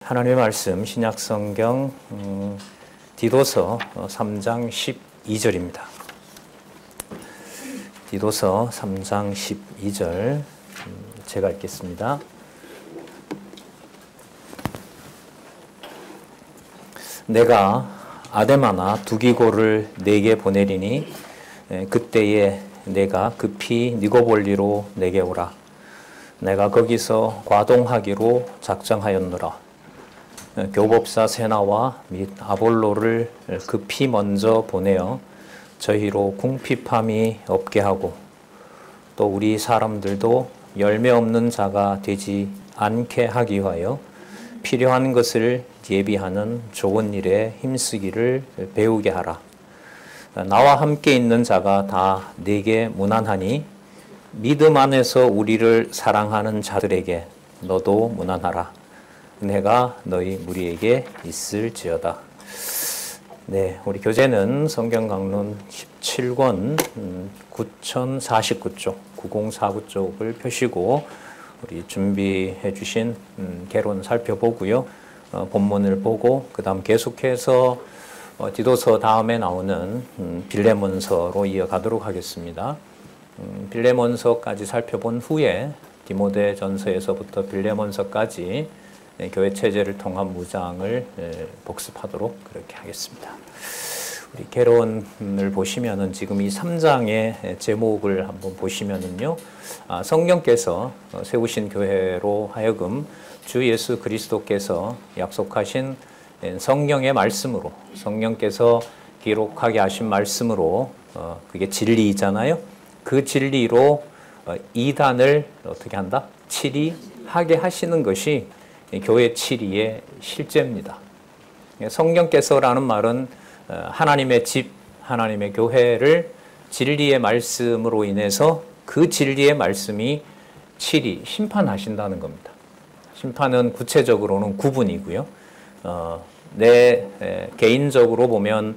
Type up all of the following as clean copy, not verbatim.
하나님의 말씀 신약성경 디도서 3장 12절입니다. 디도서 3장 12절 제가 읽겠습니다. 내가 아데마나 두기고를 네게 보내리니 그때에 내가 급히 니고볼리로 내게 오라. 내가 거기서 과동하기로 작정하였노라. 교법사 세나와 및 아볼로를 급히 먼저 보내어 저희로 궁핍함이 없게 하고 또 우리 사람들도 열매 없는 자가 되지 않게 하기 위하여 필요한 것을 예비하는 좋은 일에 힘쓰기를 배우게 하라. 나와 함께 있는 자가 다 내게 무난하니 믿음 안에서 우리를 사랑하는 자들에게 너도 무난하라. 은혜가 너희 무리에게 있을지어다. 네, 우리 교재는 성경 강론 17권 9049쪽, 9049쪽을 펴시고 우리 준비해 주신 개론 살펴보고요. 본문을 보고 그 다음 계속해서 디도서 다음에 나오는 빌레몬서로 이어가도록 하겠습니다. 빌레몬서까지 살펴본 후에 디모데전서에서부터 빌레몬서까지 교회 체제를 통한 무장을 복습하도록 그렇게 하겠습니다. 우리 개론을 보시면은 지금 이 3장의 제목을 한번 보시면은요, 성령께서 세우신 교회로 하여금 주 예수 그리스도께서 약속하신 성령의 말씀으로, 성령께서 기록하게 하신 말씀으로, 그게 진리이잖아요. 그 진리로 이단을 어떻게 한다? 치리하게 하시는 것이 교회 치리의 실제입니다. 성령께서라는 말은 하나님의 집, 하나님의 교회를 진리의 말씀으로 인해서 그 진리의 말씀이 치리, 심판하신다는 겁니다. 심판은 구체적으로는 구분이고요. 내 개인적으로 보면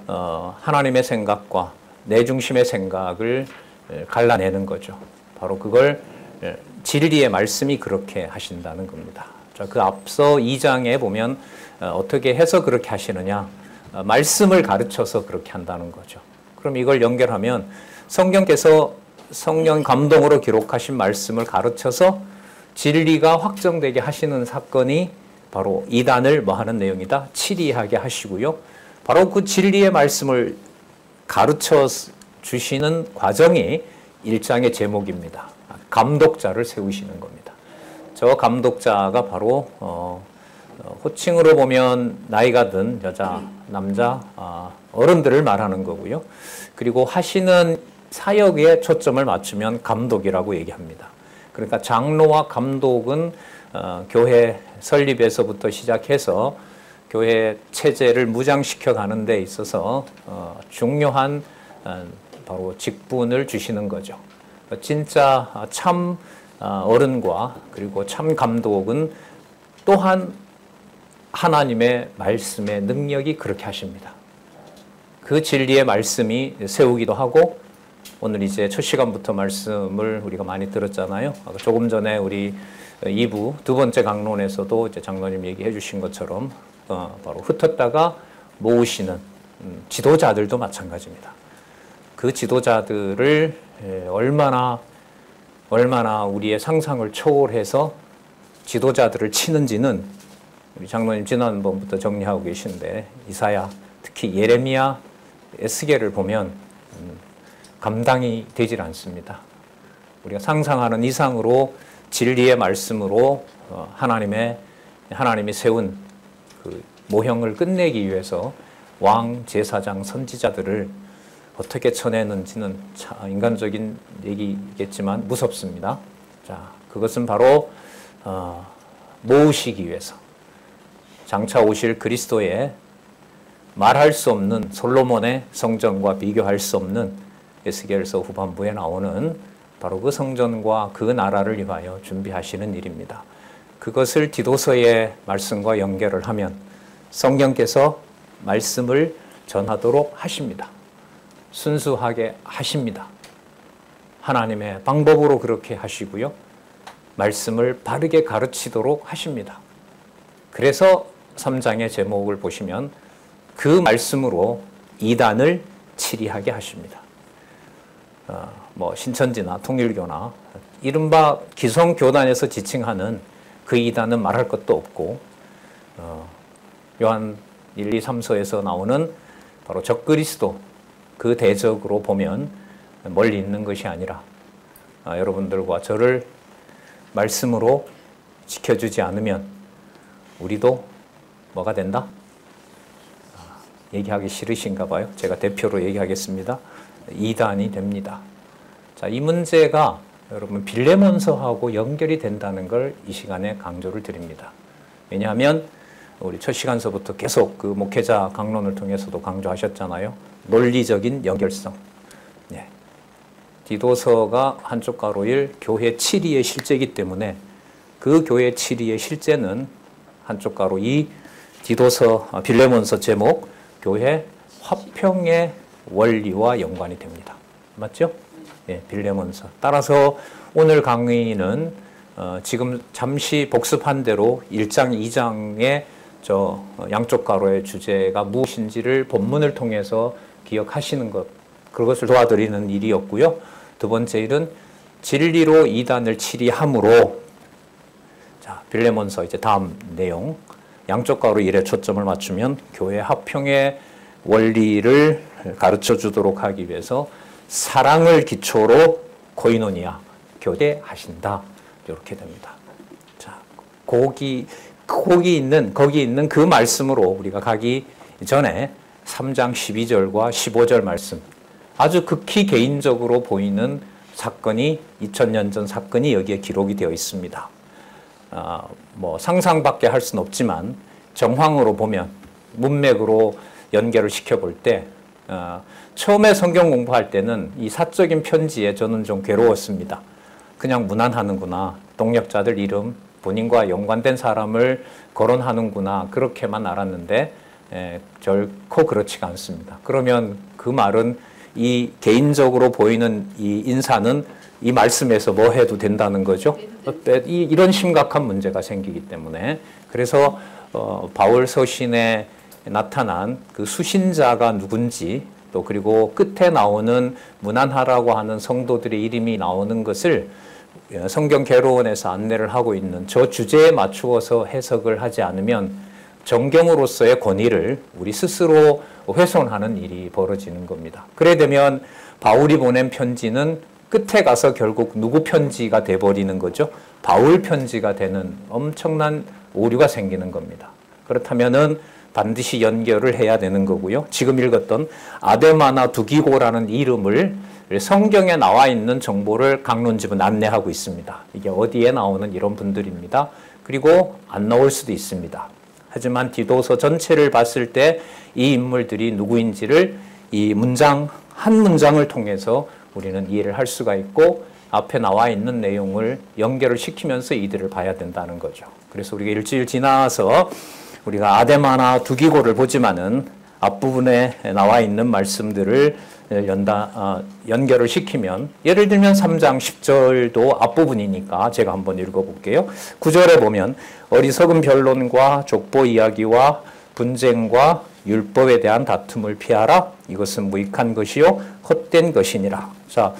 하나님의 생각과 내 중심의 생각을 갈라내는 거죠. 바로 그걸 진리의 말씀이 그렇게 하신다는 겁니다. 자, 그 앞서 2장에 보면 어떻게 해서 그렇게 하시느냐, 말씀을 가르쳐서 그렇게 한다는 거죠. 그럼 이걸 연결하면 성령께서 성령 감동으로 기록하신 말씀을 가르쳐서 진리가 확정되게 하시는 사건이 바로 이단을 뭐 하는 내용이다? 치리하게 하시고요. 바로 그 진리의 말씀을 가르쳐 주시는 과정이 1장의 제목입니다. 감독자를 세우시는 겁니다. 저 감독자가 바로 호칭으로 보면 나이가 든 여자, 남자, 어른들을 말하는 거고요. 그리고 하시는 사역에 초점을 맞추면 감독이라고 얘기합니다. 그러니까 장로와 감독은 교회 설립에서부터 시작해서 교회 체제를 무장시켜 가는 데 있어서 중요한 바로 직분을 주시는 거죠. 진짜 참 어른과 그리고 참 감독은 또한 하나님의 말씀의 능력이 그렇게 하십니다. 그 진리의 말씀이 세우기도 하고, 오늘 이제 첫 시간부터 말씀을 우리가 많이 들었잖아요. 조금 전에 우리 2부 두 번째 강론에서도 이제 장로님 얘기해 주신 것처럼 바로 흩었다가 모으시는 지도자들도 마찬가지입니다. 그 지도자들을 얼마나 우리의 상상을 초월해서 지도자들을 치는지는 우리 장로님 지난번부터 정리하고 계신데, 이사야, 특히 예레미야, 에스겔을 보면 감당이 되질 않습니다. 우리가 상상하는 이상으로 진리의 말씀으로 하나님이 세운 그 모형을 끝내기 위해서 왕, 제사장, 선지자들을 어떻게 쳐내는지는 인간적인 얘기겠지만 무섭습니다. 자, 그것은 바로 모으시기 위해서 장차 오실 그리스도의 말할 수 없는 솔로몬의 성전과 비교할 수 없는 에스겔서 후반부에 나오는 바로 그 성전과 그 나라를 위하여 준비하시는 일입니다. 그것을 디도서의 말씀과 연결을 하면 성령께서 말씀을 전하도록 하십니다. 순수하게 하십니다. 하나님의 방법으로 그렇게 하시고요. 말씀을 바르게 가르치도록 하십니다. 그래서 3장의 제목을 보시면 그 말씀으로 이단을 치리하게 하십니다. 신천지나 통일교나 이른바 기성교단에서 지칭하는 그 이단은 말할 것도 없고, 요한 1, 2, 3서에서 나오는 바로 적그리스도 그 대적으로 보면 멀리 있는 것이 아니라 여러분들과 저를 말씀으로 지켜주지 않으면 우리도 뭐가 된다? 얘기하기 싫으신가 봐요. 제가 대표로 얘기하겠습니다. 이단이 됩니다. 자, 이 문제가 여러분 빌레몬서하고 연결이 된다는 걸 이 시간에 강조를 드립니다. 왜냐하면 우리 첫 시간서부터 계속 그 목회자 강론을 통해서도 강조하셨잖아요. 논리적인 연결성. 네. 디도서가 한쪽 가로 1, 교회 7위의 실제이기 때문에 그 교회 7위의 실제는 한쪽 가로 2, 디도서, 빌레몬서 제목, 교회 화평의 원리와 연관이 됩니다. 맞죠? 예, 빌레몬서. 따라서 오늘 강의는 지금 잠시 복습한 대로 1장, 2장의 양쪽 가로의 주제가 무엇인지를 본문을 통해서 기억하시는 것, 그것을 도와드리는 일이었고요. 두 번째 일은 진리로 이단을 치리함으로, 자, 빌레몬서 이제 다음 내용, 양쪽 가로 1에 초점을 맞추면 교회 화평의 원리를 가르쳐 주도록 하기 위해서 사랑을 기초로 코이노니아, 교대하신다. 이렇게 됩니다. 자, 거기 있는 그 말씀으로 우리가 가기 전에 3장 12절과 15절 말씀, 아주 극히 개인적으로 보이는 사건이 2000년 전 사건이 여기에 기록이 되어 있습니다. 상상밖에 할 수는 없지만 정황으로 보면 문맥으로 연결을 시켜볼 때 처음에 성경 공부할 때는 이 사적인 편지에 저는 좀 괴로웠습니다. 그냥 문안하는구나, 동역자들 이름, 본인과 연관된 사람을 거론하는구나, 그렇게만 알았는데 결코 그렇지가 않습니다. 그러면 그 말은 이 개인적으로 보이는 이 인사는 이 말씀에서 뭐 해도 된다는 거죠. 이런 심각한 문제가 생기기 때문에, 그래서 바울 서신에 나타난 그 수신자가 누군지, 또 그리고 끝에 나오는 문안하라고 하는 성도들의 이름이 나오는 것을 성경 개론에서 안내를 하고 있는 저 주제에 맞추어서 해석을 하지 않으면 정경으로서의 권위를 우리 스스로 훼손하는 일이 벌어지는 겁니다. 그래 되면 바울이 보낸 편지는 끝에 가서 결국 누구 편지가 돼버리는 거죠? 바울 편지가 되는 엄청난 오류가 생기는 겁니다. 그렇다면은 반드시 연결을 해야 되는 거고요. 지금 읽었던 아데마나 두기고라는 이름을 성경에 나와 있는 정보를 강론집은 안내하고 있습니다. 이게 어디에 나오는 이런 분들입니다. 그리고 안 나올 수도 있습니다. 하지만 디도서 전체를 봤을 때 이 인물들이 누구인지를 이 문장, 한 문장을 통해서 우리는 이해를 할 수가 있고, 앞에 나와 있는 내용을 연결을 시키면서 이들을 봐야 된다는 거죠. 그래서 우리가 일주일 지나서 우리가 아데마나 두기고를 보지만은 앞부분에 나와 있는 말씀들을 연결을 시키면, 예를 들면 3장 10절도 앞부분이니까 제가 한번 읽어볼게요. 9절에 보면 어리석은 변론과 족보 이야기와 분쟁과 율법에 대한 다툼을 피하라. 이것은 무익한 것이요 헛된 것이니라. 자,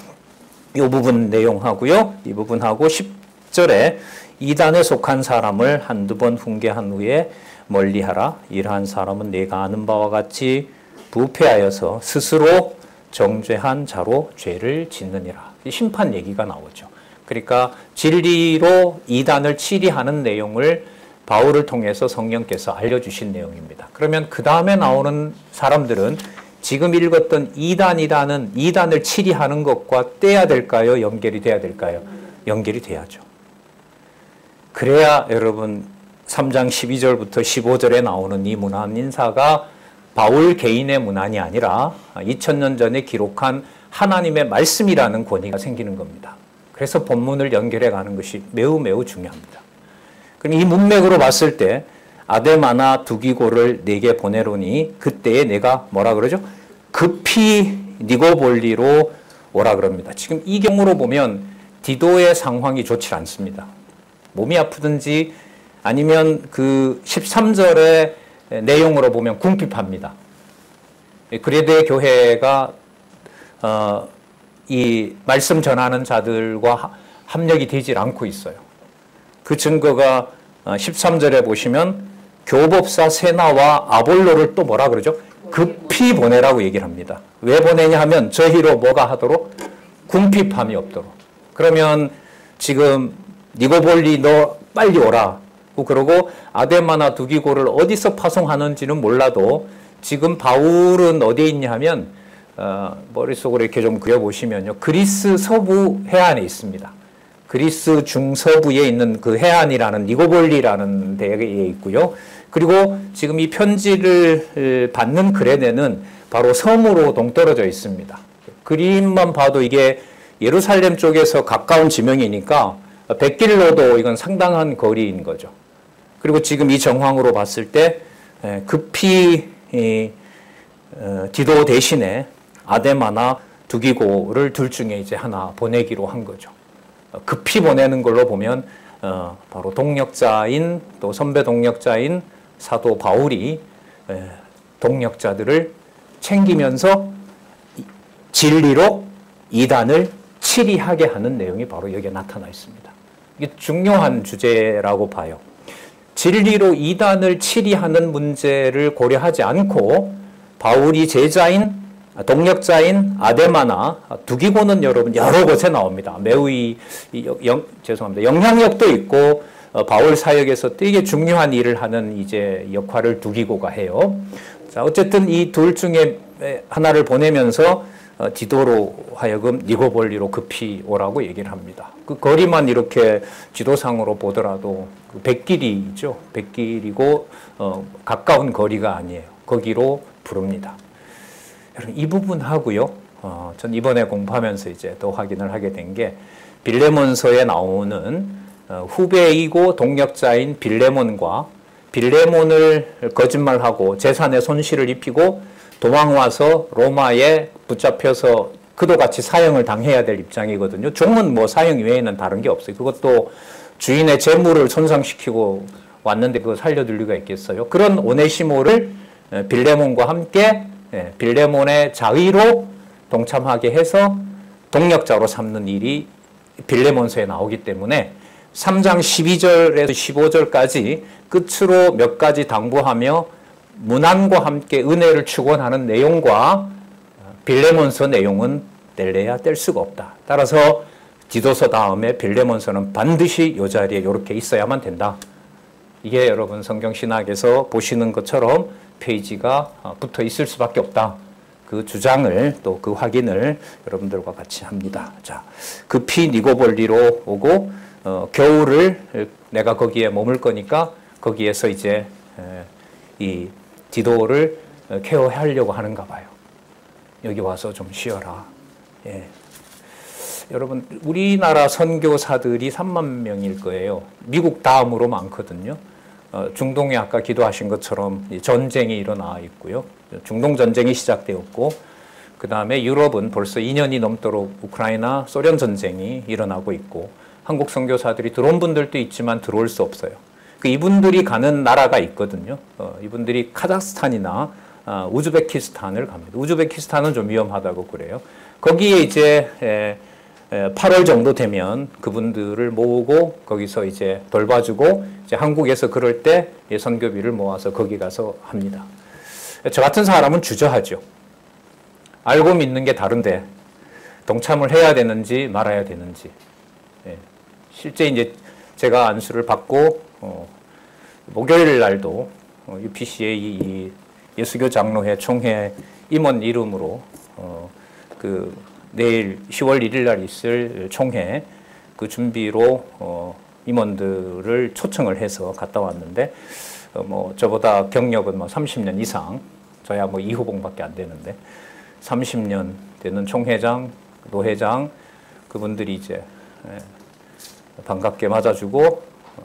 이 부분 내용하고요. 이 부분하고 10절에 이단에 속한 사람을 한두 번 훈계한 후에 멀리하라. 이러한 사람은 내가 아는 바와 같이 부패하여서 스스로 정죄한 자로 죄를 짓느니라. 심판 얘기가 나오죠. 그러니까 진리로 이단을 치리하는 내용을 바울을 통해서 성령께서 알려주신 내용입니다. 그러면 그 다음에 나오는 사람들은 지금 읽었던 이단이라는 이단을 치리하는 것과 떼야 될까요? 연결이 돼야 될까요? 연결이 돼야죠. 그래야 여러분 3장 12절부터 15절에 나오는 이 문안 인사가 바울 개인의 문안이 아니라 2000년 전에 기록한 하나님의 말씀이라는 권위가 생기는 겁니다. 그래서 본문을 연결해 가는 것이 매우 매우 중요합니다. 그럼 이 문맥으로 봤을 때 아데마나 두기고를 내게 보내로니 그때에 내가 뭐라 그러죠? 급히 니고볼리로 오라 그럽니다. 지금 이 경우로 보면 디도의 상황이 좋지 않습니다. 몸이 아프든지 아니면 그 13절의 내용으로 보면 궁핍합니다. 그레데 교회가 이 말씀 전하는 자들과 합력이 되질 않고 있어요. 그 증거가 13절에 보시면 교법사 세나와 아볼로를 또 뭐라 그러죠? 급히 보내라고 얘기를 합니다. 왜 보내냐 하면 저희로 뭐가 하도록? 궁핍함이 없도록. 그러면 지금 니고볼리 너 빨리 오라. 그러고 아데마나 두기고를 어디서 파송하는지는 몰라도 지금 바울은 어디에 있냐 하면 머릿속으로 이렇게 좀 그려보시면요. 그리스 서부 해안에 있습니다. 그리스 중서부에 있는 그 해안이라는 니고볼리라는 데에 있고요. 그리고 지금 이 편지를 받는 그레네는 바로 섬으로 동떨어져 있습니다. 그림만 봐도 이게 예루살렘 쪽에서 가까운 지명이니까 백길로도 이건 상당한 거리인 거죠. 그리고 지금 이 정황으로 봤을 때 급히 디도 대신에 아데마나 두기고를 둘 중에 이제 하나 보내기로 한 거죠. 급히 보내는 걸로 보면 바로 동력자인 또 선배 동력자인 사도 바울이 동력자들을 챙기면서 진리로 이단을 치리하게 하는 내용이 바로 여기에 나타나 있습니다. 이게 중요한 주제라고 봐요. 진리로 이단을 치리하는 문제를 고려하지 않고 바울이 제자인 동력자인 아데마나 두기고는 여러분 여러 곳에 나옵니다. 매우 죄송합니다. 영향력도 있고 바울 사역에서 되게 중요한 일을 하는 이제 역할을 두기고가 해요. 자, 어쨌든 이 둘 중에 하나를 보내면서 디도로 하여금 니고볼리로 급히 오라고 얘기를 합니다. 그 거리만 이렇게 지도상으로 보더라도 그 백길이죠. 백길이고 가까운 거리가 아니에요. 거기로 부릅니다. 여러분 이 부분하고요. 전 이번에 공부하면서 이제 또 확인을 하게 된 게 빌레몬서에 나오는 후배이고 동력자인 빌레몬과 빌레몬을 거짓말하고 재산에 손실을 입히고 도망와서 로마에 붙잡혀서 그도 같이 사형을 당해야 될 입장이거든요. 종은 뭐 사형 외에는 다른 게 없어요. 그것도 주인의 재물을 손상시키고 왔는데 그거 살려둘 리가 있겠어요. 그런 오네시모를 빌레몬과 함께 빌레몬의 자의로 동참하게 해서 동력자로 삼는 일이 빌레몬서에 나오기 때문에 3장 12절에서 15절까지 끝으로 몇 가지 당부하며 문안과 함께 은혜를 축원하는 내용과 빌레몬서 내용은 뗄래야 뗄 수가 없다. 따라서 디도서 다음에 빌레몬서는 반드시 이 자리에 이렇게 있어야만 된다. 이게 여러분 성경신학에서 보시는 것처럼 페이지가 붙어 있을 수밖에 없다. 그 주장을 또 그 확인을 여러분들과 같이 합니다. 자, 급히 니고볼리로 오고 겨울을 내가 거기에 머물 거니까 거기에서 이제 이 디도를 케어하려고 하는가 봐요. 여기 와서 좀 쉬어라. 예. 여러분 우리나라 선교사들이 3만 명일 거예요. 미국 다음으로 많거든요. 중동에 아까 기도하신 것처럼 전쟁이 일어나 있고요. 중동 전쟁이 시작되었고 그 다음에 유럽은 벌써 2년이 넘도록 우크라이나 소련 전쟁이 일어나고 있고 한국 선교사들이 들어온 분들도 있지만 들어올 수 없어요. 이분들이 가는 나라가 있거든요. 이분들이 카자흐스탄이나 우즈베키스탄을 갑니다. 우즈베키스탄은 좀 위험하다고 그래요. 거기에 이제 8월 정도 되면 그분들을 모으고 거기서 이제 돌봐주고 이제 한국에서 그럴 때 선교비를 모아서 거기 가서 합니다. 저 같은 사람은 주저하죠. 알고 믿는 게 다른데 동참을 해야 되는지 말아야 되는지. 실제 이제 제가 안수를 받고 목요일 날도 UPCA 이 예수교 장로회 총회 임원 이름으로 그 내일 10월 1일 날 있을 총회 그 준비로 임원들을 초청을 해서 갔다 왔는데 뭐 저보다 경력은 뭐 30년 이상 저야 뭐 2호봉밖에 안 되는데 30년 되는 총회장, 노회장 그분들이 이제 반갑게 맞아주고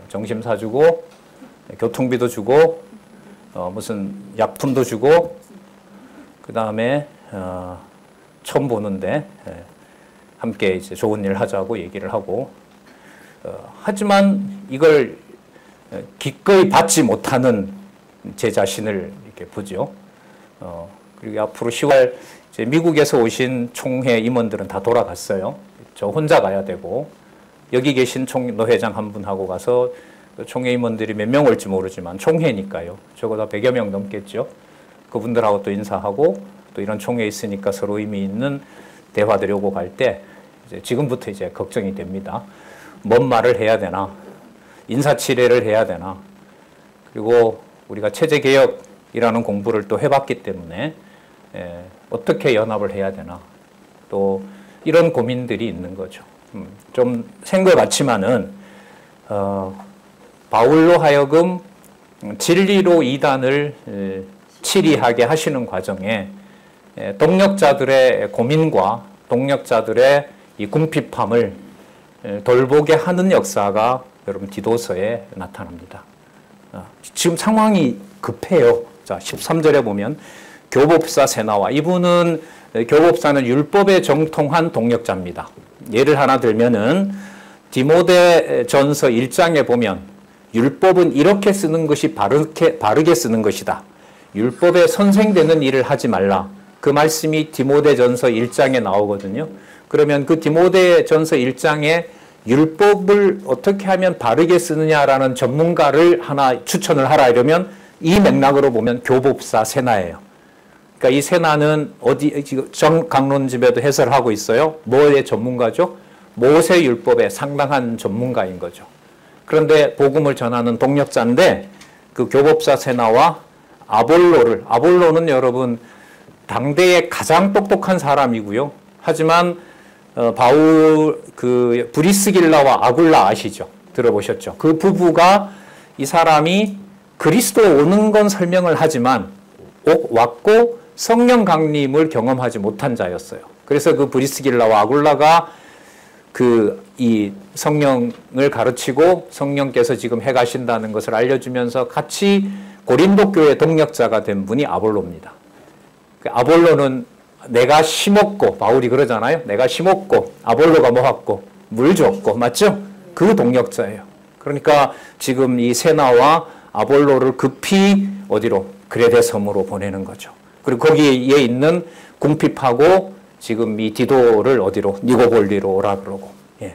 점심 사주고 교통비도 주고 무슨 약품도 주고 그 다음에 처음 보는데 함께 이제 좋은 일 하자고 얘기를 하고 하지만 이걸 기꺼이 받지 못하는 제 자신을 이렇게 보죠. 그리고 앞으로 10월 이제 미국에서 오신 총회 임원들은 다 돌아갔어요. 저 혼자 가야 되고, 여기 계신 노회장 한 분하고 가서 총회 임원들이 몇 명 올지 모르지만 총회니까요. 적어도 100여 명 넘겠죠. 그분들하고 또 인사하고 또 이런 총회 있으니까 서로 의미 있는 대화들이 오고 갈 때 이제 지금부터 이제 걱정이 됩니다. 뭔 말을 해야 되나? 인사치레를 해야 되나? 그리고 우리가 체제개혁이라는 공부를 또 해봤기 때문에 어떻게 연합을 해야 되나? 또 이런 고민들이 있는 거죠. 좀 생각 같지만은 바울로 하여금 진리로 이단을 치리하게 하시는 과정에 동력자들의 고민과 동력자들의 이 궁핍함을 돌보게 하는 역사가 여러분 디도서에 나타납니다. 지금 상황이 급해요. 자, 13절에 보면 교법사 세나와, 이분은 교법사는 율법에 정통한 동력자입니다. 예를 하나 들면은 디모데전서 1장에 보면 율법은 이렇게 쓰는 것이 바르게 쓰는 것이다. 율법에 선생되는 일을 하지 말라. 그 말씀이 디모데전서 1장에 나오거든요. 그러면 그 디모데전서 1장에 율법을 어떻게 하면 바르게 쓰느냐라는 전문가를 하나 추천을 하라 이러면 이 맥락으로 보면 교법사 세나예요. 그러니까 이 세나는 정 강론집에도 해설을 하고 있어요. 뭐의 전문가죠? 모세율법의 상당한 전문가인 거죠. 그런데 복음을 전하는 동력자인데 그 교법사 세나와 아볼로는 여러분 당대의 가장 똑똑한 사람이고요. 하지만 바울 브리스길라와 아굴라 아시죠? 들어보셨죠? 그 부부가 이 사람이 그리스도에 오는 건 설명을 하지만 왔고 성령 강림을 경험하지 못한 자였어요. 그래서 그 브리스길라와 아굴라가 이 성령을 가르치고 성령께서 지금 해가신다는 것을 알려주면서 같이 고린도 교회 동력자가 된 분이 아볼로입니다. 아볼로는 내가 심었고, 바울이 그러잖아요. 내가 심었고 아볼로가 모았고 물 줬고, 맞죠? 그 동력자예요. 그러니까 지금 이 세나와 아볼로를 급히 어디로? 그레데 섬으로 보내는 거죠. 그리고 거기에 있는 궁핍하고 지금 이 디도를 어디로? 니고볼리로 오라 그러고. 예.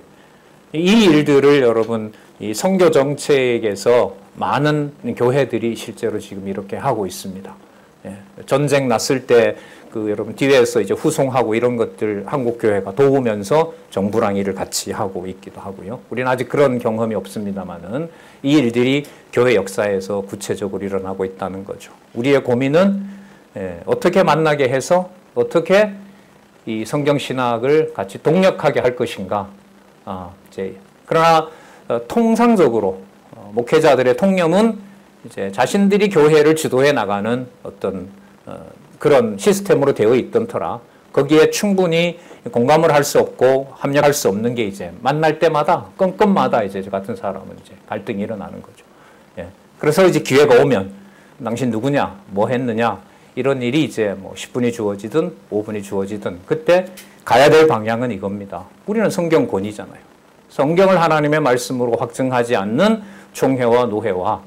이 일들을 여러분 이 선교 정책에서 많은 교회들이 실제로 지금 이렇게 하고 있습니다. 예. 전쟁 났을 때 여러분 뒤에서 이제 후송하고 이런 것들 한국 교회가 도우면서 정부랑 일을 같이 하고 있기도 하고요. 우리는 아직 그런 경험이 없습니다만은 이 일들이 교회 역사에서 구체적으로 일어나고 있다는 거죠. 우리의 고민은 어떻게 만나게 해서 어떻게 이 성경 신학을 같이 동력하게 할 것인가. 그러나 통상적으로 목회자들의 통념은 이제 자신들이 교회를 주도해 나가는 어떤 그런 시스템으로 되어 있던 터라 거기에 충분히 공감을 할 수 없고 합력할 수 없는 게 이제 만날 때마다 건건마다 이제 저 같은 사람은 이제 갈등이 일어나는 거죠. 예. 그래서 이제 기회가 오면 당신 누구냐, 뭐 했느냐 이런 일이 이제 뭐 10분이 주어지든 5분이 주어지든 그때 가야 될 방향은 이겁니다. 우리는 성경권이잖아요. 성경을 하나님의 말씀으로 확증하지 않는 총회와 노회와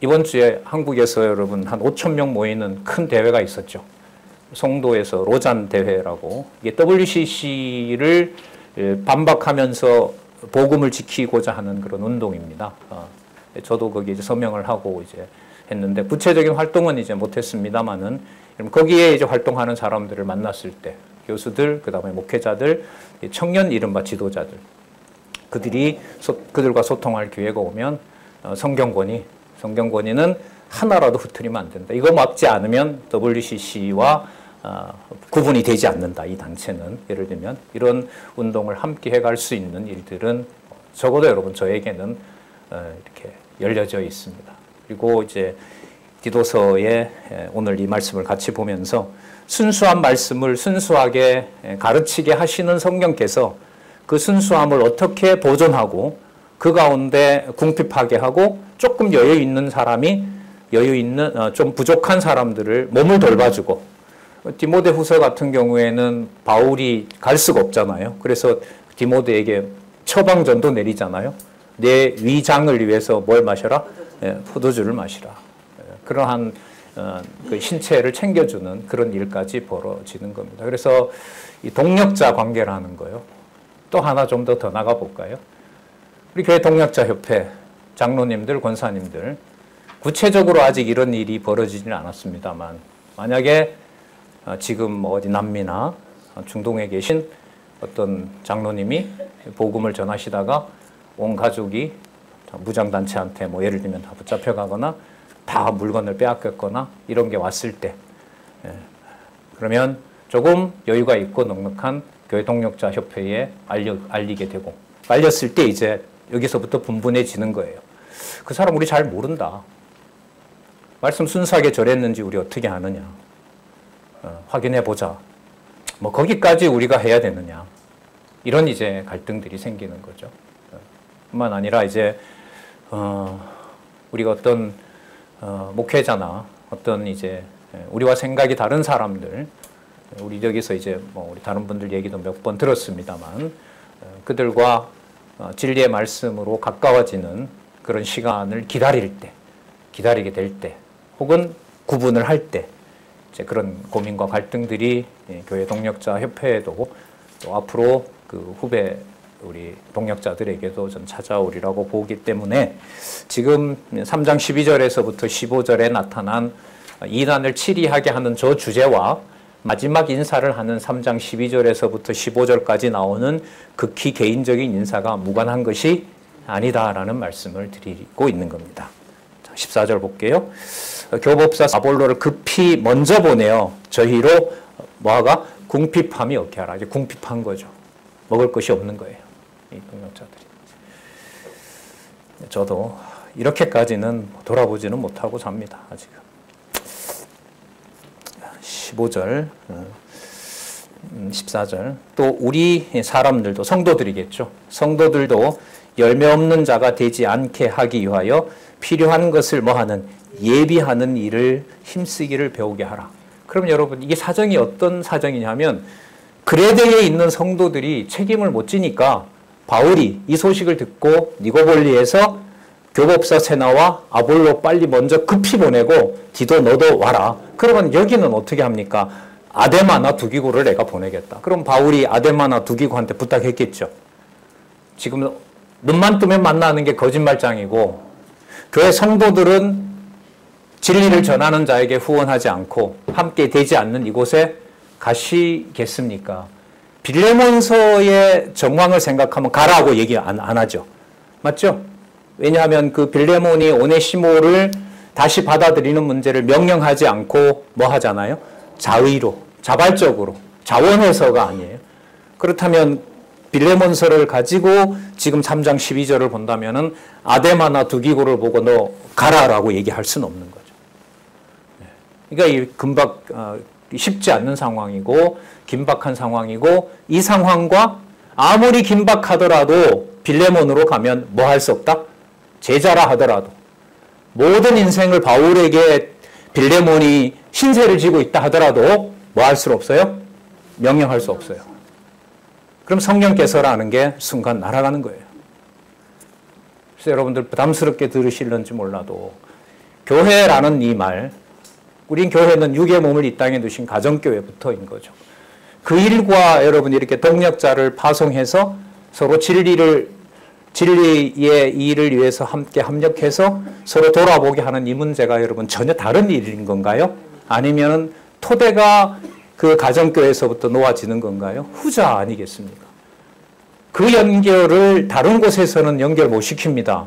이번 주에 한국에서 여러분 한 5,000명 모이는 큰 대회가 있었죠. 송도에서 로잔 대회라고 이게 WCC를 반박하면서 복음을 지키고자 하는 그런 운동입니다. 저도 거기에 이제 서명을 하고 이제 했는데 구체적인 활동은 이제 못했습니다만은 거기에 이제 활동하는 사람들을 만났을 때 교수들, 그 다음에 목회자들, 청년 이른바 지도자들 그들과 소통할 기회가 오면 성경권위는 하나라도 흐트리면 안 된다. 이거 막지 않으면 WCC와 구분이 되지 않는다. 이 단체는 예를 들면 이런 운동을 함께 해갈 수 있는 일들은 적어도 여러분 저에게는 이렇게 열려져 있습니다. 그리고 이제 디도서에 오늘 이 말씀을 같이 보면서 순수한 말씀을 순수하게 가르치게 하시는 성령께서 그 순수함을 어떻게 보존하고 그 가운데 궁핍하게 하고 조금 여유 있는 사람이 좀 부족한 사람들을 몸을 돌봐주고 디모데후서 같은 경우에는 바울이 갈 수가 없잖아요. 그래서 디모데에게 처방전도 내리잖아요. 내 위장을 위해서 뭘 마셔라? 포도주를 마시라. 그러한 그 신체를 챙겨주는 그런 일까지 벌어지는 겁니다. 그래서 이 동력자 관계라는 거요. 또 하나 좀 더 나가 볼까요? 우리 교회 동력자 협회 장로님들, 권사님들 구체적으로 아직 이런 일이 벌어지지는 않았습니다만 만약에 지금 어디 남미나 중동에 계신 어떤 장로님이 복음을 전하시다가 온 가족이 무장단체한테 뭐 예를 들면 다 붙잡혀가거나 다 물건을 빼앗겼거나 이런 게 왔을 때 그러면 조금 여유가 있고 넉넉한 교회 동력자 협회에 알리게 되고 알렸을 때 이제 여기서부터 분분해지는 거예요. 그 사람 우리 잘 모른다. 말씀 순수하게 절했는지 우리 어떻게 아느냐. 확인해 보자. 뭐 거기까지 우리가 해야 되느냐. 이런 이제 갈등들이 생기는 거죠. 뿐만 아니라 이제 우리가 어떤 목회자나 어떤 이제 우리와 생각이 다른 사람들, 우리 여기서 이제 뭐 우리 다른 분들 얘기도 몇 번 들었습니다만 그들과 진리의 말씀으로 가까워지는 그런 시간을 기다리게 될 때, 혹은 구분을 할 때 이제 그런 고민과 갈등들이 교회 동력자 협회에도 또 앞으로 그 후배 우리 동력자들에게도 좀 찾아오리라고 보기 때문에 지금 3장 12절에서부터 15절에 나타난 이단을 치리하게 하는 저 주제와 마지막 인사를 하는 3장 12절에서부터 15절까지 나오는 극히 개인적인 인사가 무관한 것이 아니다라는 말씀을 드리고 있는 겁니다. 14절 볼게요. 교법사 아볼로를 급히 먼저 보내어 저희로 뭐하가? 궁핍함이 없게 하라. 이제 궁핍한 거죠. 먹을 것이 없는 거예요. 이 동력자들이. 저도 이렇게까지는 돌아보지는 못하고 삽니다. 아직은. 15절, 14절. 또 우리 사람들도 성도들이겠죠. 성도들도 열매 없는 자가 되지 않게 하기 위하여 필요한 것을 뭐하는 예비하는 일을 힘쓰기를 배우게 하라. 그럼 여러분 이게 사정이 어떤 사정이냐면 그레데에 있는 성도들이 책임을 못 지니까 바울이 이 소식을 듣고 니고볼리에서 교법사 세나와 아볼로 빨리 먼저 급히 보내고 디도 너도 와라. 그러면 여기는 어떻게 합니까? 아데마나 두기고를 내가 보내겠다. 그럼 바울이 아데마나 두기고한테 부탁했겠죠. 지금 눈만 뜨면 만나는 게 거짓말장이고 교회 성도들은 진리를 전하는 자에게 후원하지 않고 함께 되지 않는 이곳에 가시겠습니까? 빌레몬서의 정황을 생각하면 가라고 얘기 안 하죠. 맞죠? 왜냐하면 그 빌레몬이 오네시모를 다시 받아들이는 문제를 명령하지 않고 뭐 하잖아요? 자의로, 자발적으로, 자원해서가 아니에요. 그렇다면 빌레몬서를 가지고 지금 3장 12절을 본다면은 아데마나 두기고를 보고 너 가라라고 얘기할 수는 없는 거죠. 그러니까 이 금박 쉽지 않는 상황이고 긴박한 상황이고 이 상황과 아무리 긴박하더라도 빌레몬으로 가면 뭐 할 수 없다? 제자라 하더라도 모든 인생을 바울에게 빌레몬이 신세를 지고 있다 하더라도 뭐 할 수 없어요? 명령할 수 없어요. 그럼 성령께서라는 게 순간 날아가는 거예요. 그래서 여러분들 부담스럽게 들으실런지 몰라도 교회라는 이 말, 우린 교회는 육의 몸을 이 땅에 두신 가정교회부터인 거죠. 그 일과 여러분 이렇게 동력자를 파송해서 서로 진리의 일을 위해서 함께 합력해서 서로 돌아보게 하는 이 문제가 여러분 전혀 다른 일인 건가요? 아니면 토대가 그 가정교회에서부터 놓아지는 건가요? 후자 아니겠습니까? 그 연결을 다른 곳에서는 연결 못 시킵니다.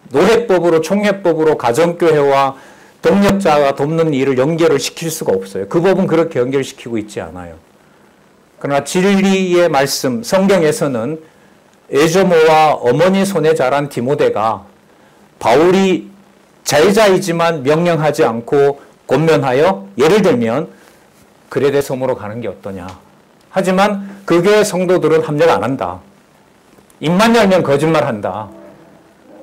노회법으로 총회법으로 가정교회와 동력자가 돕는 일을 연결을 시킬 수가 없어요. 그 법은 그렇게 연결시키고 있지 않아요. 그러나 진리의 말씀, 성경에서는 에조모와 어머니 손에 자란 디모데가 바울이 제자이지만 명령하지 않고 권면하여 예를 들면 그레데 섬으로 가는 게 어떠냐. 하지만 그 교회 성도들은 합력 안 한다. 입만 열면 거짓말한다.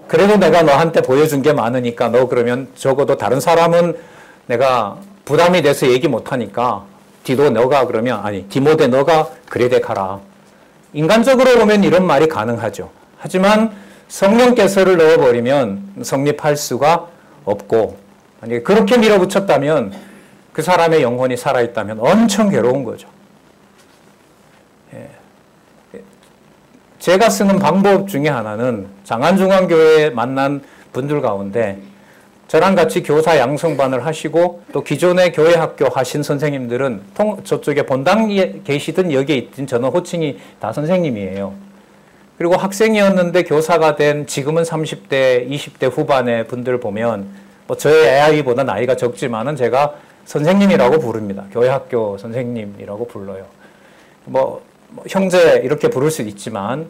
그래도 내가 너한테 보여준 게 많으니까 너 그러면 적어도 다른 사람은 내가 부담이 돼서 얘기 못하니까 디모데 너가 그레데 가라. 인간적으로 보면 이런 말이 가능하죠. 하지만 성령께서를 넣어버리면 성립할 수가 없고, 만약에 그렇게 밀어붙였다면 그 사람의 영혼이 살아있다면 엄청 괴로운 거죠. 제가 쓰는 방법 중에 하나는 장안중앙교회에 만난 분들 가운데 저랑 같이 교사 양성반을 하시고 또 기존의 교회 학교 하신 선생님들은 저쪽에 본당에 계시든 여기에 있든 저는 호칭이 다 선생님이에요. 그리고 학생이었는데 교사가 된 지금은 30대, 20대 후반의 분들 보면 뭐 저의 AI보다 나이가 적지만은 제가 선생님이라고 부릅니다. 교회 학교 선생님이라고 불러요. 뭐 형제 이렇게 부를 수 있지만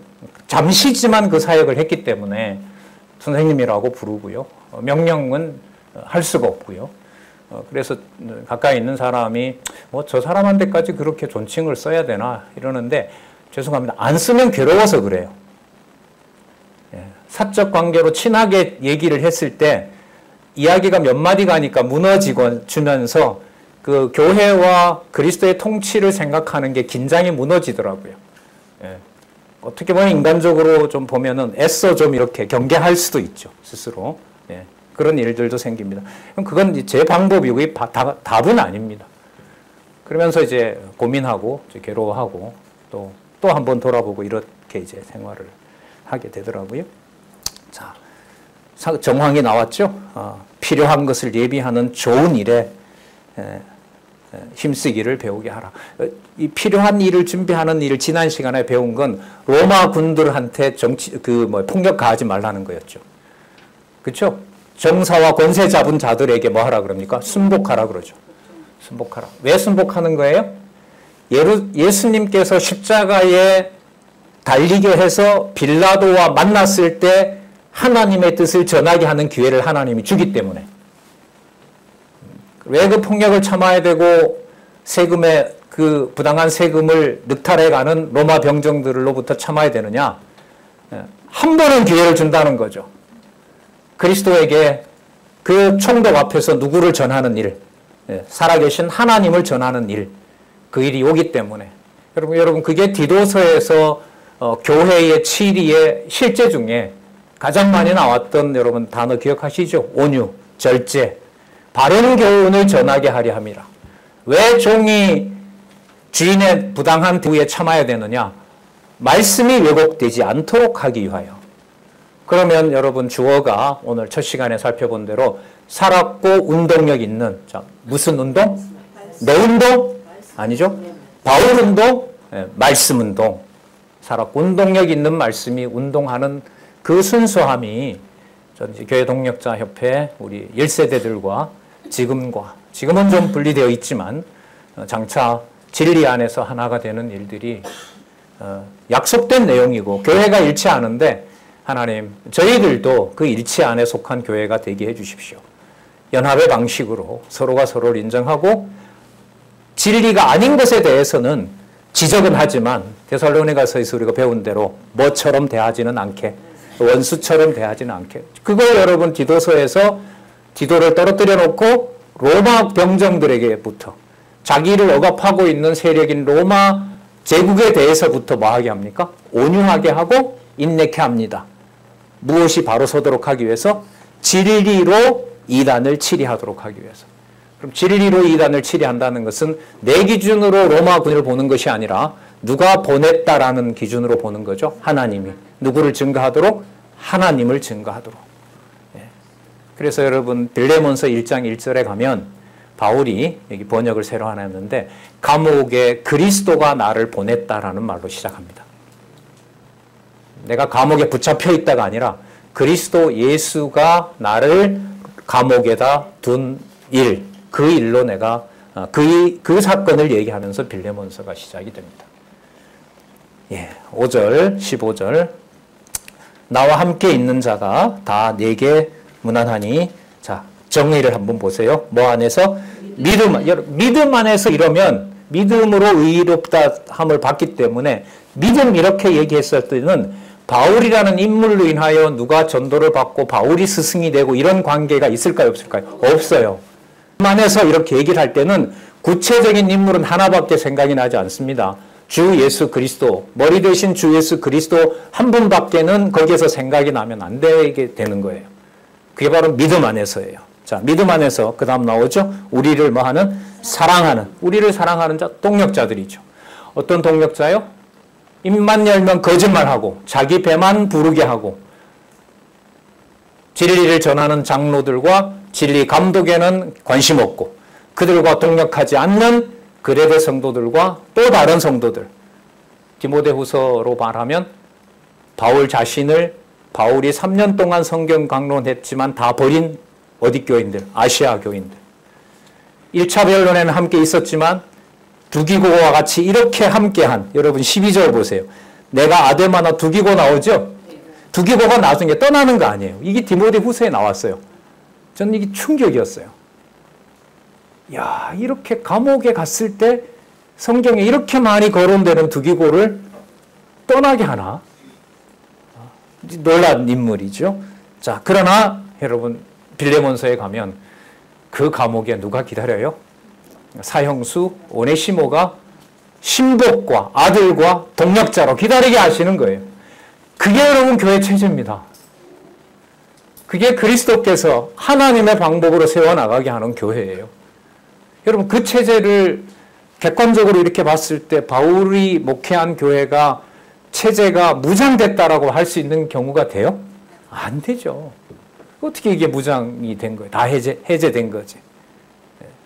잠시지만 그 사역을 했기 때문에 선생님이라고 부르고요. 명령은 할 수가 없고요. 그래서 가까이 있는 사람이 뭐 저 사람한테까지 그렇게 존칭을 써야 되나 이러는데 죄송합니다. 안 쓰면 괴로워서 그래요. 사적 관계로 친하게 얘기를 했을 때 이야기가 몇 마디 가니까 무너지고 주면서 그 교회와 그리스도의 통치를 생각하는 게 긴장이 무너지더라고요. 어떻게 보면 인간적으로 좀 보면은 애써 좀 이렇게 경계할 수도 있죠. 스스로. 그런 일들도 생깁니다. 그건 제 방법이고 답은 아닙니다. 그러면서 이제 고민하고 이제 괴로워하고 또 한 번 돌아보고 이렇게 이제 생활을 하게 되더라고요. 자, 정황이 나왔죠. 필요한 것을 예비하는 좋은 일에 힘쓰기를 배우게 하라. 이 필요한 일을 준비하는 일을 지난 시간에 배운 건 로마 군들한테 폭력 가하지 말라는 거였죠. 그렇죠? 정사와 권세 잡은 자들에게 뭐 하라 그럽니까? 순복하라 그러죠. 순복하라. 왜 순복하는 거예요? 예수님께서 십자가에 달리게 해서 빌라도와 만났을 때 하나님의 뜻을 전하게 하는 기회를 하나님이 주기 때문에. 왜 그 폭력을 참아야 되고 세금의 그 부당한 세금을 늑탈해가는 로마 병정들로부터 참아야 되느냐? 한 번은 기회를 준다는 거죠. 그리스도에게 그 총독 앞에서 누구를 전하는 일, 살아계신 하나님을 전하는 일, 그 일이 오기 때문에. 여러분 그게 디도서에서 교회의 치리의 실제 중에 가장 많이 나왔던 여러분 단어 기억하시죠? 온유, 절제, 바른 교훈을 전하게 하려 함이라. 왜 종이 주인의 부당한 대우에 참아야 되느냐? 말씀이 왜곡되지 않도록 하기 위하여. 그러면 여러분 주어가 오늘 첫 시간에 살펴본 대로 살았고 운동력 있는, 자, 무슨 운동? 내 운동? 아니죠. 바울 운동? 말씀 운동. 살았고 운동력 있는 말씀이 운동하는 그 순수함이 전 이제 교회 동력자 협회 우리 1세대들과 지금은 좀 분리되어 있지만 장차 진리 안에서 하나가 되는 일들이 약속된 내용이고 교회가 일치하는데 하나님 저희들도 그 일치 안에 속한 교회가 되게 해 주십시오. 연합의 방식으로 서로가 서로를 인정하고 진리가 아닌 것에 대해서는 지적은 하지만 데살로니가서에서 우리가 배운 대로 뭐처럼 대하지는 않게 원수처럼 대하지는 않게. 그걸 여러분 디도서에서 디도를 떨어뜨려 놓고 로마 병정들에게부터 자기를 억압하고 있는 세력인 로마 제국에 대해서부터 뭐하게 합니까? 온유하게 하고 인내케 합니다. 무엇이 바로 서도록 하기 위해서? 진리로 이단을 치리하도록 하기 위해서. 그럼 진리로 이단을 치리한다는 것은 내 기준으로 로마 군을 보는 것이 아니라 누가 보냈다라는 기준으로 보는 거죠. 하나님이. 누구를 증거하도록? 하나님을 증거하도록. 그래서 여러분 빌레몬서 1장 1절에 가면 바울이 여기 번역을 새로 하나 했는데 감옥에 그리스도가 나를 보냈다라는 말로 시작합니다. 내가 감옥에 붙잡혀 있다가 아니라 그리스도 예수가 나를 감옥에다 둔 일, 그 일로 내가 그 사건을 얘기하면서 빌레몬서가 시작이 됩니다. 5절, 15절 나와 함께 있는 자가 다 내게 무난하니. 자, 정의를 한번 보세요. 뭐 안에서? 믿음 안에서 이러면 믿음으로 의롭다 함을 받기 때문에 믿음 이렇게 얘기했을 때는 바울이라는 인물로 인하여 누가 전도를 받고 바울이 스승이 되고 이런 관계가 있을까요? 없을까요? 없어요. 안에서 이렇게 얘기를 할 때는 구체적인 인물은 하나밖에 생각이 나지 않습니다. 주 예수 그리스도, 머리 대신 주 예수 그리스도 한 분밖에는 거기에서 생각이 나면 안 되게 되는 거예요. 그게 바로 믿음 안에서예요. 자, 믿음 안에서 그 다음 나오죠. 우리를 뭐 하는? 사랑하는. 우리를 사랑하는 자, 동력자들이죠. 어떤 동력자요? 입만 열면 거짓말하고 자기 배만 부르게 하고 진리를 전하는 장로들과 진리 감독에는 관심 없고 그들과 동력하지 않는 그레데 성도들과 또 다른 성도들. 디모데후서로 말하면 바울 자신을 바울이 3년 동안 성경 강론했지만 다 버린 어디 교인들? 아시아 교인들. 1차 변론에는 함께 있었지만 두기고와 같이 이렇게 함께한 여러분 12절 보세요. 내가 아데마나 두기고 나오죠? 두기고가 나중에 떠나는 거 아니에요. 이게 디모데후서에 나왔어요. 저는 이게 충격이었어요. 야, 이렇게 감옥에 갔을 때 성경에 이렇게 많이 거론되는 두기고를 떠나게 하나? 놀란 인물이죠. 자, 그러나 여러분 빌레몬서에 가면 그 감옥에 누가 기다려요? 사형수 오네시모가 신복과 아들과 동력자로 기다리게 하시는 거예요. 그게 여러분 교회 체제입니다. 그게 그리스도께서 하나님의 방법으로 세워나가게 하는 교회예요. 여러분 그 체제를 객관적으로 이렇게 봤을 때 바울이 목회한 교회가 체제가 무장됐다라고 할 수 있는 경우가 돼요? 안 되죠. 어떻게 이게 무장이 된 거예요? 다 해제된 거지.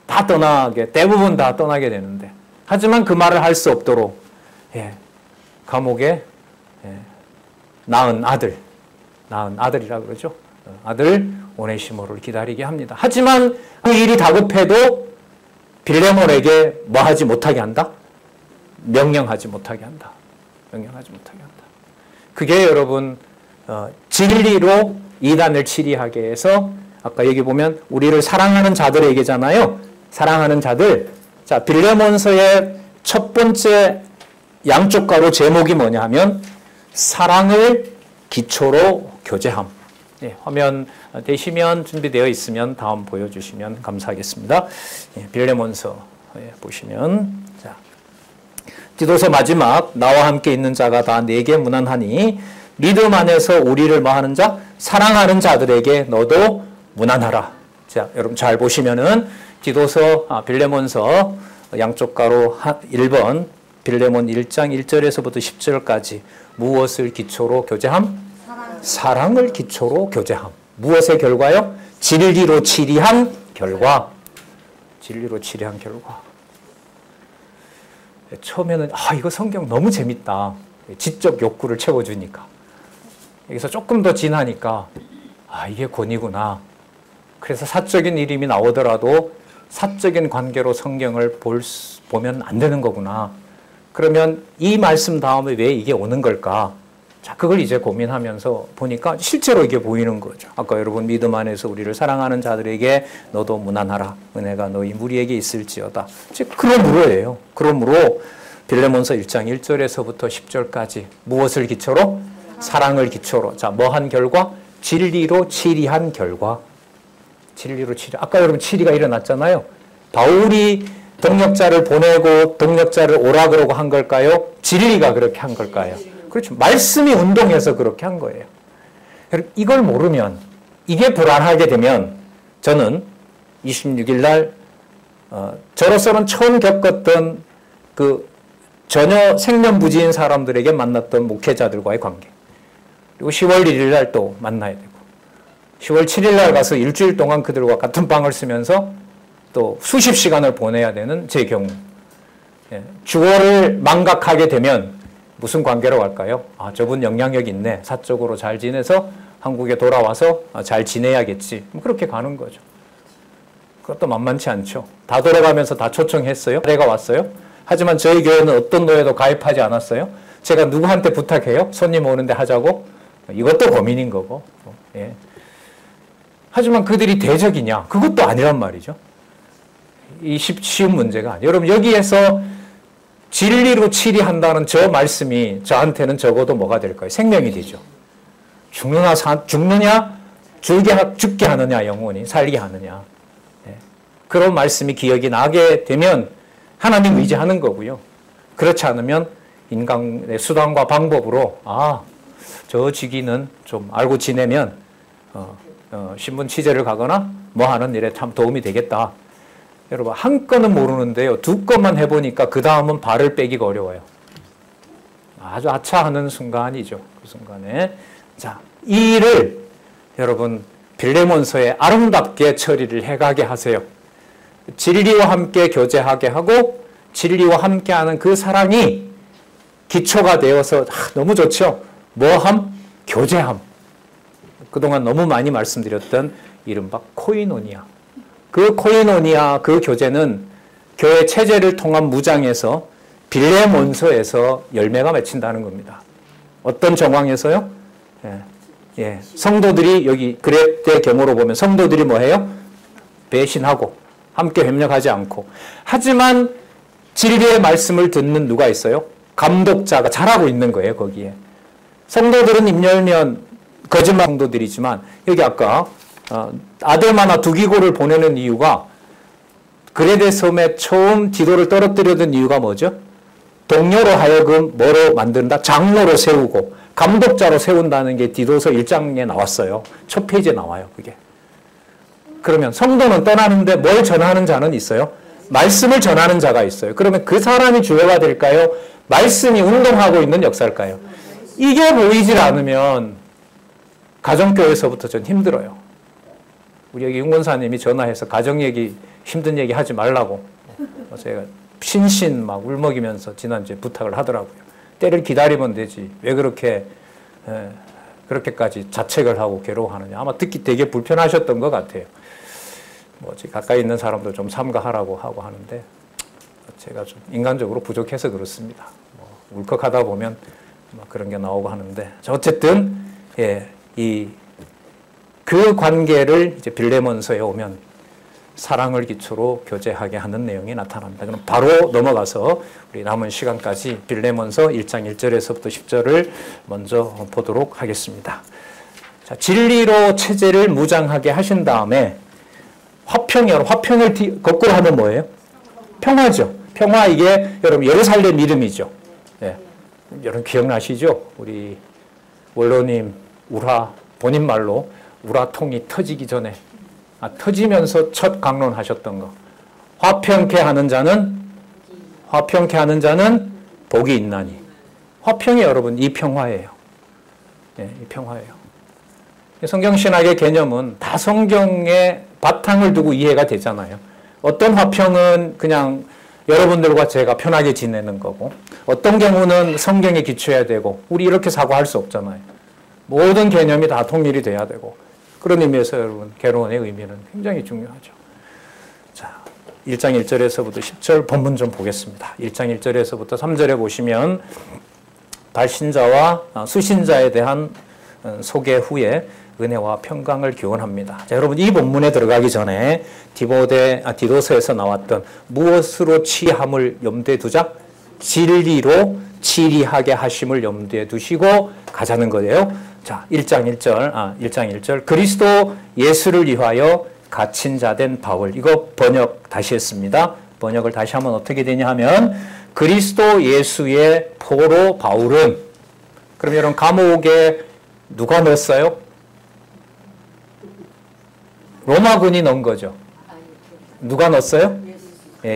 다 떠나게, 대부분 다 떠나게 되는데. 하지만 그 말을 할 수 없도록, 감옥에, 낳은 아들이라 그러죠. 아들 오네시모를 기다리게 합니다. 하지만 그 일이 다급해도 빌레몬에게 뭐 하지 못하게 한다? 명령하지 못하게 한다. 명령하지 못하게 한다. 그게 여러분 진리로 이단을 치리하게 해서 아까 여기 보면 우리를 사랑하는 자들의 얘기잖아요. 사랑하는 자들. 자, 빌레몬서의 첫 번째 양쪽 가로 제목이 뭐냐 하면 사랑을 기초로 교제함. 화면 되시면 준비되어 있으면 다음 보여주시면 감사하겠습니다. 빌레몬서 보시면 자, 디도서 마지막 나와 함께 있는 자가 다 내게 무난하니 믿음 안에서 우리를 뭐하는 자? 사랑하는 자들에게 너도 무난하라. 자, 여러분 잘 보시면은 디도서 빌레몬서 양쪽 가로 1번 빌레몬 1장 1절에서부터 10절까지 무엇을 기초로 교제함? 사랑을 기초로 교제함. 무엇의 결과요? 진리로 치리한 결과. 진리로 치리한 결과. 처음에는 이거 성경 너무 재밌다. 지적 욕구를 채워주니까. 여기서 조금 더 지나니까 이게 권위구나. 그래서 사적인 이름이 나오더라도 사적인 관계로 성경을 보면 안 되는 거구나. 그러면 이 말씀 다음에 왜 이게 오는 걸까? 자, 그걸 이제 고민하면서 보니까 실제로 이게 보이는 거죠. 아까 여러분 믿음 안에서 우리를 사랑하는 자들에게 너도 무난하라. 은혜가 너희 무리에게 있을지어다. 즉 그러므로예요. 그러므로 빌레몬서 1장 1절에서부터 10절까지 무엇을 기초로? 사랑을 기초로. 자, 뭐한 결과? 진리로 치리한 결과. 진리로 치리. 아까 여러분 치리가 일어났잖아요. 바울이 동력자를 보내고 동력자를 오라 그러고 한 걸까요? 진리가 그렇게 한 걸까요? 그렇죠. 말씀이 운동해서 그렇게 한 거예요. 이걸 모르면, 이게 불안하게 되면 저는 26일 날 저로서는 처음 겪었던 그 전혀 생년부지인 사람들에게 만났던 목회자들과의 관계. 그리고 10월 1일 날 또 만나야 되고 10월 7일 날 가서 일주일 동안 그들과 같은 방을 쓰면서 또 수십 시간을 보내야 되는 제 경우. 주어를 망각하게 되면 무슨 관계로 갈까요? 저분 영향력 있네. 사적으로 잘 지내서 한국에 돌아와서 잘 지내야겠지. 그렇게 가는 거죠. 그것도 만만치 않죠. 다 돌아가면서 다 초청했어요. 사례가 왔어요. 하지만 저희 교회는 어떤 노예도 가입하지 않았어요. 제가 누구한테 부탁해요? 손님 오는데 하자고? 이것도 고민인 거고. 하지만 그들이 대적이냐? 그것도 아니란 말이죠. 이 쉬운 문제가 아니에요. 여러분 여기에서 진리로 치리한다는 저 말씀이 저한테는 적어도 뭐가 될까요? 생명이 되죠. 죽느냐? 죽게 하느냐 영혼이 살게 하느냐. 그런 말씀이 기억이 나게 되면 하나님 의지하는 거고요. 그렇지 않으면 인간의 수단과 방법으로 저 직위는 좀 알고 지내면 신분 취재를 가거나 뭐 하는 일에 참 도움이 되겠다. 여러분 한 건은 모르는데요. 두 건만 해보니까 그 다음은 발을 빼기가 어려워요. 아주 아차하는 순간이죠. 그 순간에. 자, 이 일을 여러분 빌레몬서에 아름답게 처리를 해가게 하세요. 진리와 함께 교제하게 하고 진리와 함께하는 그 사랑이 기초가 되어서 너무 좋죠. 뭐함? 교제함. 그동안 너무 많이 말씀드렸던 이른바 코이노니아. 그 코이노니아, 그 교제는 교회 체제를 통한 무장에서 빌레몬서에서 열매가 맺힌다는 겁니다. 어떤 정황에서요? 성도들이 여기 그레테 경우로 보면 성도들이 뭐해요? 배신하고 함께 협력하지 않고. 하지만 진리의 말씀을 듣는 누가 있어요? 감독자가 잘하고 있는 거예요, 거기에. 성도들은 입 열면 거짓말 성도들이지만 여기 아까 아델마나 두기고를 보내는 이유가 그레데 섬에 처음 디도를 떨어뜨려둔 이유가 뭐죠? 동료로 하여금 뭐로 만든다? 장로로 세우고 감독자로 세운다는 게 디도서 1장에 나왔어요. 첫 페이지에 나와요, 그게. 그러면 성도는 떠나는데 뭘 전하는 자는 있어요? 말씀을 전하는 자가 있어요. 그러면 그 사람이 주요가 될까요? 말씀이 운동하고 있는 역사일까요? 이게 보이질 않으면 가정교회에서부터 전 힘들어요. 우리 여기 윤권사님이 전화해서 가정 얘기, 힘든 얘기 하지 말라고 제가 신신 막 울먹이면서 지난주에 부탁을 하더라고요. 때를 기다리면 되지. 왜 그렇게까지 자책을 하고 괴로워하느냐. 아마 듣기 되게 불편하셨던 것 같아요. 가까이 있는 사람도 좀 삼가하라고 하고 하는데 제가 좀 인간적으로 부족해서 그렇습니다. 울컥하다 보면 그런 게 나오고 하는데 어쨌든 그 관계를 이제 빌레몬서에 오면 사랑을 기초로 교제하게 하는 내용이 나타납니다. 그럼 바로 넘어가서 우리 남은 시간까지 빌레몬서 1장 1절에서부터 10절을 먼저 보도록 하겠습니다. 자, 진리로 체제를 무장하게 하신 다음에 화평을 거꾸로 하면 뭐예요? 평화죠. 평화 이게 여러분 예루살렘 이름이죠. 여러분 기억나시죠? 우리 원로님 우라 본인 말로 우라통이 터지기 전에 터지면서 첫 강론하셨던 거. 화평케 하는 자는 복이 있나니. 화평이 여러분 이 평화예요. 이 평화예요. 성경신학의 개념은 다 성경의 바탕을 두고 이해가 되잖아요. 어떤 화평은 그냥 여러분들과 제가 편하게 지내는 거고 어떤 경우는 성경에 기초해야 되고 우리 이렇게 사고할 수 없잖아요. 모든 개념이 다 통일이 돼야 되고 그런 의미에서 여러분 개론의 의미는 굉장히 중요하죠. 자, 1장 1절에서부터 10절 본문 좀 보겠습니다. 1장 1절에서부터 3절에 보시면 발신자와 수신자에 대한 소개 후에 은혜와 평강을 교훈합니다. 자, 여러분 이 본문에 들어가기 전에 디도서에서 나왔던 무엇으로 치함을 염두에 두자? 진리로 치리하게 하심을 염두에 두시고 가자는 거예요. 자, 1장 1절. 그리스도 예수를 위하여 갇힌 자 된 바울. 이거 번역 다시 했습니다. 번역을 다시 하면 어떻게 되냐 하면 그리스도 예수의 포로 바울은 그럼 여러분 감옥에 누가 넣었어요? 로마군이 넣은 거죠. 누가 넣었어요?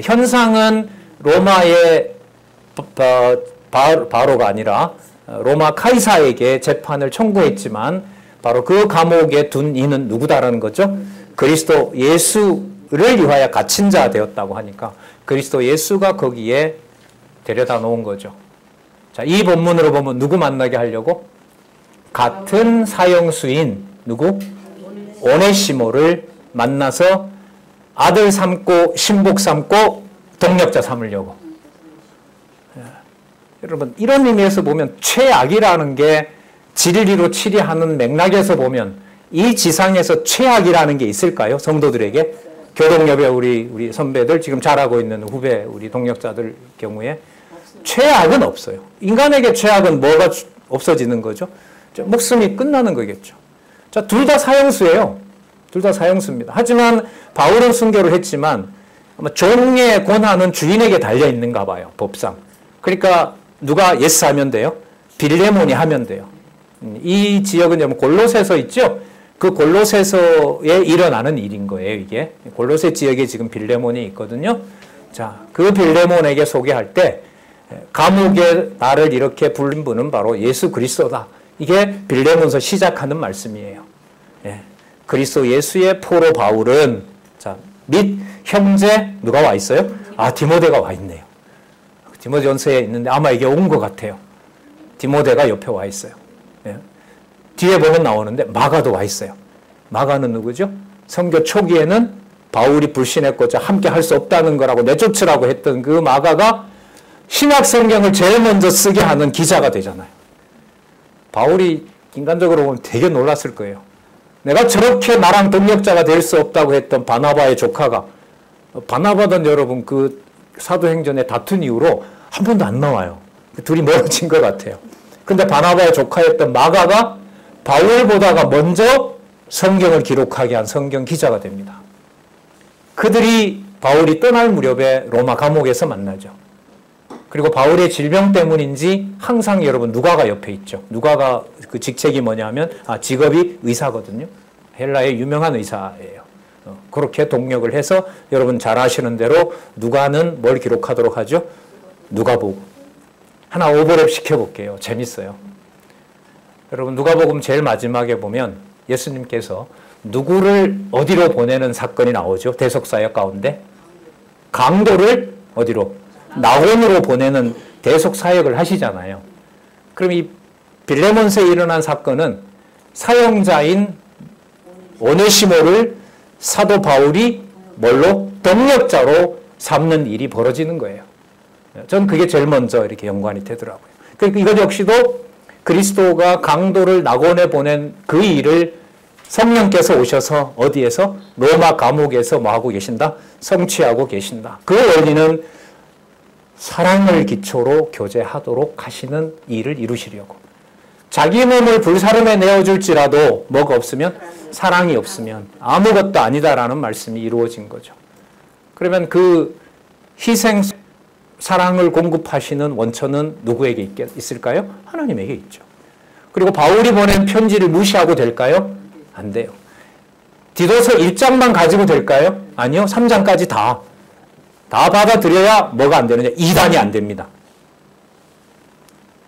현상은 로마의 바로가 아니라 로마 카이사에게 재판을 청구했지만 바로 그 감옥에 둔 이는 누구다라는 거죠? 그리스도 예수를 위하여 갇힌 자 되었다고 하니까 그리스도 예수가 거기에 데려다 놓은 거죠. 자, 이 본문으로 보면 누구 만나게 하려고? 같은 사형수인 누구? 오네시모를 만나서 아들 삼고 신복 삼고 동력자 삼으려고. 여러분 이런 의미에서 보면 최악이라는 게 진리로 치리하는 맥락에서 보면 이 지상에서 최악이라는 게 있을까요? 성도들에게? 교동협의 우리 선배들 지금 잘하고 있는 후배 우리 동력자들 경우에 최악은 없어요. 인간에게 최악은 뭐가 없어지는 거죠? 목숨이 끝나는 거겠죠. 자, 둘 다 사형수예요. 둘 다 사형수입니다. 하지만 바울은 순교를 했지만 아마 종의 권한은 주인에게 달려 있는가 봐요. 법상. 그러니까 누가 예스 하면 돼요? 빌레몬이 하면 돼요. 이 지역은 골로새서 있죠? 그 골로새서에 일어나는 일인 거예요, 이게. 골로새 지역에 지금 빌레몬이 있거든요. 자, 그 빌레몬에게 소개할 때 감옥에 나를 이렇게 부른 분은 바로 예수 그리스도다. 이게 빌레몬서 시작하는 말씀이에요. 예. 그리스도 예수의 포로 바울은 자, 및 형제 누가 와 있어요? 아, 디모데가 와 있네요. 디모데전서에 있는데 아마 이게 온 것 같아요. 디모데가 옆에 와 있어요. 예. 뒤에 보면 나오는데 마가도 와 있어요. 마가는 누구죠? 선교 초기에는 바울이 불신했고자 함께 할 수 없다는 거라고 내쫓으라고 했던 그 마가가 신약 성경을 제일 먼저 쓰게 하는 기자가 되잖아요. 바울이 인간적으로 보면 되게 놀랐을 거예요. 내가 저렇게 나랑 동력자가 될 수 없다고 했던 바나바의 조카가, 바나바는 여러분 그 사도행전에 다툰 이후로 한 번도 안 나와요. 둘이 멀어진 것 같아요. 근데 바나바의 조카였던 마가가 바울보다가 먼저 성경을 기록하게 한 성경 기자가 됩니다. 그들이 바울이 떠날 무렵에 로마 감옥에서 만나죠. 그리고 바울의 질병 때문인지 항상 여러분 누가가 옆에 있죠. 누가가 그 직책이 뭐냐면 직업이 의사거든요. 헬라의 유명한 의사예요. 그렇게 동력을 해서 여러분 잘 아시는 대로 누가는 뭘 기록하도록 하죠? 누가복음. 하나 오버랩 시켜볼게요. 재밌어요. 여러분 누가복음 제일 마지막에 보면 예수님께서 누구를 어디로 보내는 사건이 나오죠? 대속사역 가운데 강도를 어디로? 낙원으로 보내는 대속사역을 하시잖아요. 그럼 이 빌레몬서에 일어난 사건은 사형자인 오네시모를 사도 바울이 뭘로? 동력자로 삼는 일이 벌어지는 거예요. 전 그게 제일 먼저 이렇게 연관이 되더라고요. 그러니까 이것 역시도 그리스도가 강도를 낙원에 보낸 그 일을 성령께서 오셔서 어디에서? 로마 감옥에서 뭐 하고 계신다? 성취하고 계신다. 그 원리는 사랑을 기초로 교제하도록 하시는 일을 이루시려고. 자기 몸을 불사름에 내어줄지라도 뭐가 없으면? 사랑이 없으면 아무것도 아니다라는 말씀이 이루어진 거죠. 그러면 그 희생 사랑을 공급하시는 원천은 누구에게 있을까요? 하나님에게 있죠. 그리고 바울이 보낸 편지를 무시하고 될까요? 안 돼요. 디도서 1장만 가지고 될까요? 아니요. 3장까지 다 받아들여야 뭐가 안 되느냐? 이단이 안 됩니다.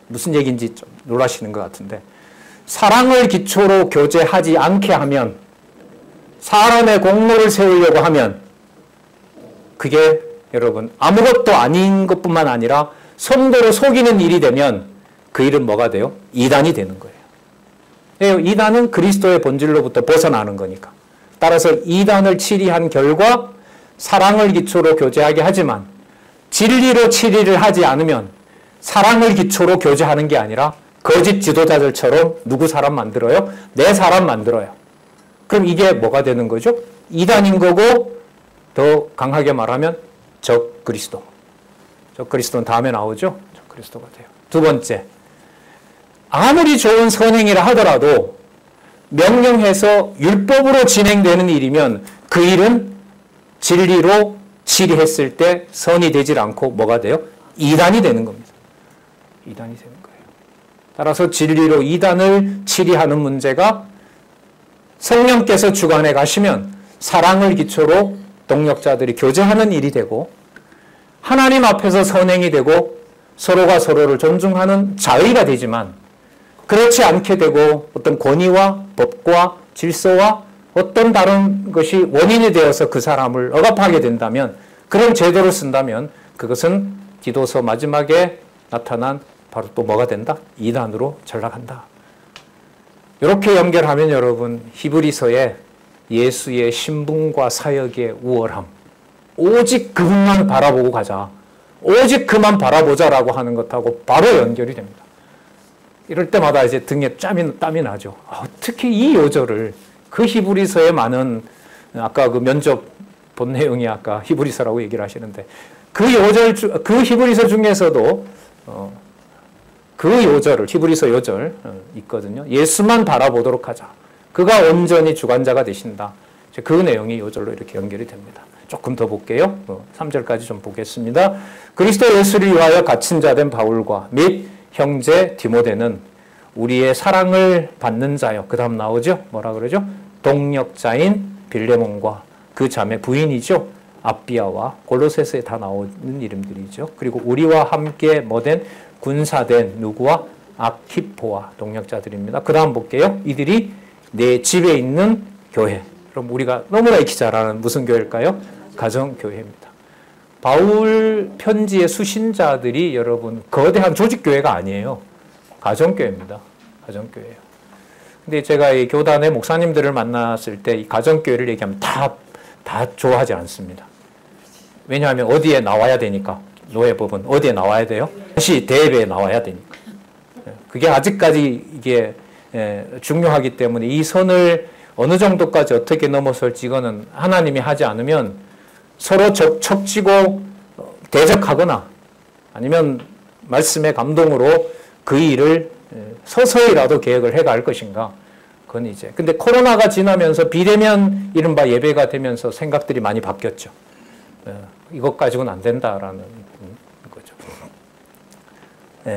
무슨 얘기인지 좀 놀라시는 것 같은데 사랑을 기초로 교제하지 않게 하면 사람의 공로를 세우려고 하면 그게 여러분 아무것도 아닌 것뿐만 아니라 성도를 속이는 일이 되면 그 일은 뭐가 돼요? 이단이 되는 거예요. 이단은 그리스도의 본질로부터 벗어나는 거니까. 따라서 이단을 치리한 결과 사랑을 기초로 교제하게 하지만 진리로 치리를 하지 않으면 사랑을 기초로 교제하는 게 아니라 거짓 지도자들처럼 누구 사람 만들어요? 내 사람 만들어요. 그럼 이게 뭐가 되는 거죠? 이단인 거고 더 강하게 말하면 적 그리스도. 적 그리스도는 다음에 나오죠? 적 그리스도가 돼요. 두 번째, 아무리 좋은 선행이라 하더라도 명령해서 율법으로 진행되는 일이면 그 일은 진리로 치리했을 때 선이 되질 않고 뭐가 돼요? 이단이 되는 겁니다. 이단이 되는 거예요. 따라서 진리로 이단을 치리하는 문제가 성령께서 주관해 가시면 사랑을 기초로 동력자들이 교제하는 일이 되고 하나님 앞에서 선행이 되고 서로가 서로를 존중하는 자의가 되지만 그렇지 않게 되고 어떤 권위와 법과 질서와 어떤 다른 것이 원인이 되어서 그 사람을 억압하게 된다면 그런 제도를 쓴다면 그것은 디도서 마지막에 나타난 바로 또 뭐가 된다? 이단으로 전락한다. 이렇게 연결하면 여러분 히브리서에 예수의 신분과 사역의 우월함 오직 그분만 바라보고 가자. 오직 그만 바라보자라고 하는 것하고 바로 연결이 됩니다. 이럴 때마다 이제 등에 땀이 나죠. 특히 이 요절을 그 히브리서에 많은 아까 그 면접 본 내용이 아까 히브리서라고 얘기를 하시는데 그 요절 그 히브리서 중에서도 그 요절을 히브리서 요절 있거든요. 예수만 바라보도록 하자. 그가 온전히 주관자가 되신다. 그 내용이 요절로 이렇게 연결이 됩니다. 조금 더 볼게요. 3절까지 좀 보겠습니다. 그리스도 예수를 위하여 갇힌 자 된 바울과 및 형제 디모데는 우리의 사랑을 받는 자요. 그 다음 나오죠? 뭐라 그러죠? 동역자인 빌레몬과 그 자매 부인이죠. 아비아와 골로새서에 다 나오는 이름들이죠. 그리고 우리와 함께 뭐된 군사된 누구와 아키포와 동역자들입니다. 그 다음 볼게요. 이들이 내 집에 있는 교회. 그럼 우리가 너무나 익히 잘 아는 무슨 교회일까요? 가정교회입니다. 바울 편지의 수신자들이 여러분 거대한 조직교회가 아니에요. 가정교회입니다. 가정교회예요. 근데 제가 이 교단의 목사님들을 만났을 때 이 가정교회를 얘기하면 다 좋아하지 않습니다. 왜냐하면 어디에 나와야 되니까. 노예법은 어디에 나와야 돼요? 다시 대회에 나와야 되니까. 그게 아직까지 이게 중요하기 때문에 이 선을 어느 정도까지 어떻게 넘어설지 이거는 하나님이 하지 않으면 서로 척지고 대적하거나 아니면 말씀의 감동으로 그 일을 서서히라도 계획을 해갈 것인가. 그건 이제. 근데 코로나가 지나면서 비대면 이른바 예배가 되면서 생각들이 많이 바뀌었죠. 이것 가지고는 안 된다라는 거죠.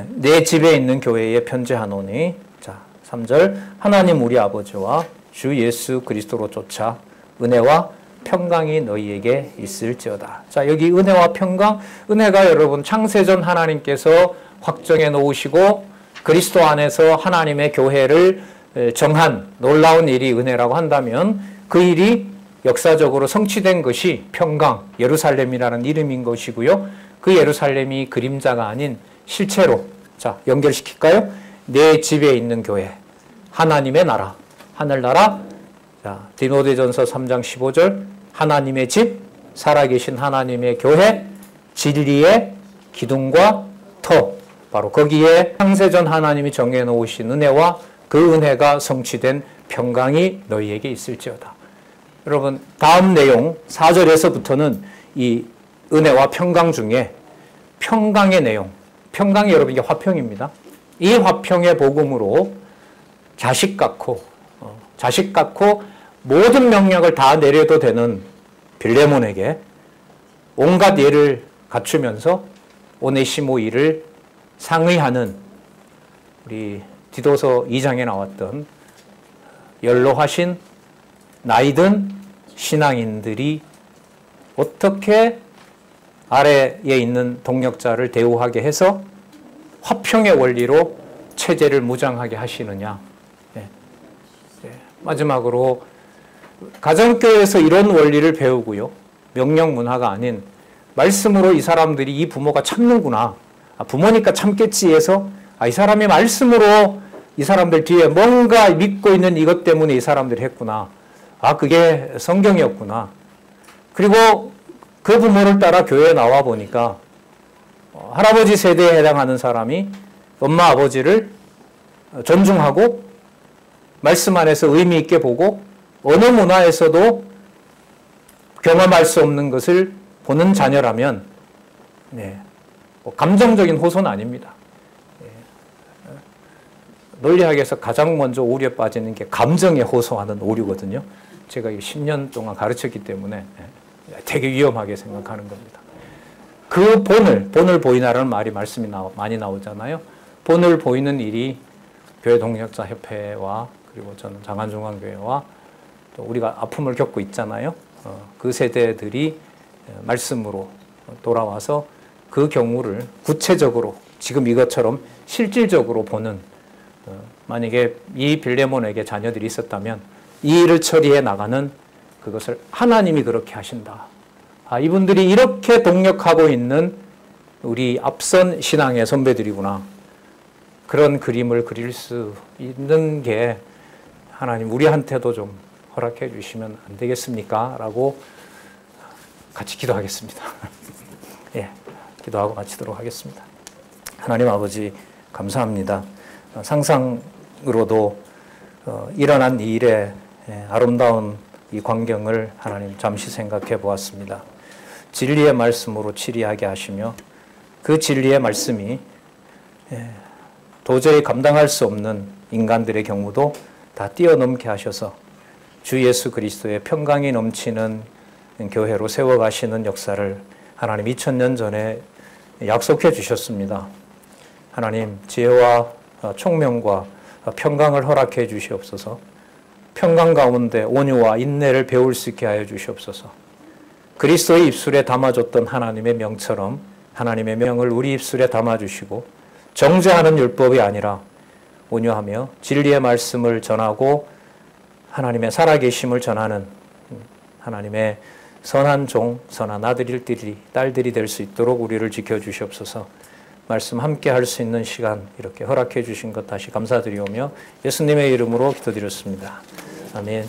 내 집에 있는 교회에 편지하노니. 자, 3절. 하나님 우리 아버지와 주 예수 그리스도로 쫓아 은혜와 평강이 너희에게 있을지어다. 자, 여기 은혜와 평강. 은혜가 여러분 창세전 하나님께서 확정해 놓으시고 그리스도 안에서 하나님의 교회를 정한 놀라운 일이 은혜라고 한다면 그 일이 역사적으로 성취된 것이 평강, 예루살렘이라는 이름인 것이고요. 그 예루살렘이 그림자가 아닌 실체로, 자, 연결시킬까요? 내 집에 있는 교회, 하나님의 나라, 하늘나라. 자, 디모데전서 3장 15절, 하나님의 집, 살아계신 하나님의 교회, 진리의 기둥과 터. 바로 거기에 창세전 하나님이 정해놓으신 은혜와 그 은혜가 성취된 평강이 너희에게 있을지어다. 여러분, 다음 내용 4절에서부터는 이 은혜와 평강 중에 평강의 내용, 평강이 여러분 이게 화평입니다. 이 화평의 복음으로 자식 같고 모든 명령을 다 내려도 되는 빌레몬에게 온갖 예를 갖추면서 오네시모 일을 상의하는 우리 디도서 2장에 나왔던 연로하신 나이든 신앙인들이 어떻게 아래에 있는 동역자를 대우하게 해서 화평의 원리로 체제를 무장하게 하시느냐. 마지막으로 가정교회에서 이런 원리를 배우고요. 명령 문화가 아닌 말씀으로 이 사람들이 이 부모가 참는구나. 부모니까 참겠지 해서 이 사람이 말씀으로 이 사람들 뒤에 뭔가 믿고 있는 이것 때문에 이 사람들이 했구나. 그게 성경이었구나. 그리고 그 부모를 따라 교회에 나와 보니까 할아버지 세대에 해당하는 사람이 엄마 아버지를 존중하고 말씀 안에서 의미 있게 보고 어느 문화에서도 경험할 수 없는 것을 보는 자녀라면 감정적인 호소는 아닙니다. 논리학에서 가장 먼저 오류에 빠지는 게 감정에 호소하는 오류거든요. 제가 10년 동안 가르쳤기 때문에 되게 위험하게 생각하는 겁니다. 그 본을 보이나라는 말이 말씀이 많이 나오잖아요. 본을 보이는 일이 교회 동역자 협회와 그리고 저는 장안중앙교회와 또 우리가 아픔을 겪고 있잖아요. 그 세대들이 말씀으로 돌아와서 그 경우를 구체적으로 지금 이것처럼 실질적으로 보는 만약에 이 빌레몬에게 자녀들이 있었다면 이 일을 처리해 나가는 그것을 하나님이 그렇게 하신다. 이분들이 이렇게 동력하고 있는 우리 앞선 신앙의 선배들이구나. 그런 그림을 그릴 수 있는 게 하나님 우리한테도 좀 허락해 주시면 안 되겠습니까? 라고 같이 기도하겠습니다. 예, 기도하고 마치도록 하겠습니다. 하나님 아버지 감사합니다. 상상으로도 일어난 이 일의 아름다운 이 광경을 하나님 잠시 생각해 보았습니다. 진리의 말씀으로 치리하게 하시며 그 진리의 말씀이 도저히 감당할 수 없는 인간들의 경우도 다 뛰어넘게 하셔서 주 예수 그리스도의 평강이 넘치는 교회로 세워가시는 역사를 하나님 2000년 전에 약속해 주셨습니다. 하나님 지혜와 총명과 평강을 허락해 주시옵소서. 평강 가운데 온유와 인내를 배울 수 있게 하여 주시옵소서. 그리스도의 입술에 담아줬던 하나님의 명처럼 하나님의 명을 우리 입술에 담아주시고 정죄하는 율법이 아니라 온유하며 진리의 말씀을 전하고 하나님의 살아계심을 전하는 하나님의 선한 종, 선한 아들들이 딸들이 될 수 있도록 우리를 지켜주시옵소서. 말씀 함께 할 수 있는 시간 이렇게 허락해 주신 것 다시 감사드리오며 예수님의 이름으로 기도드렸습니다. 아멘.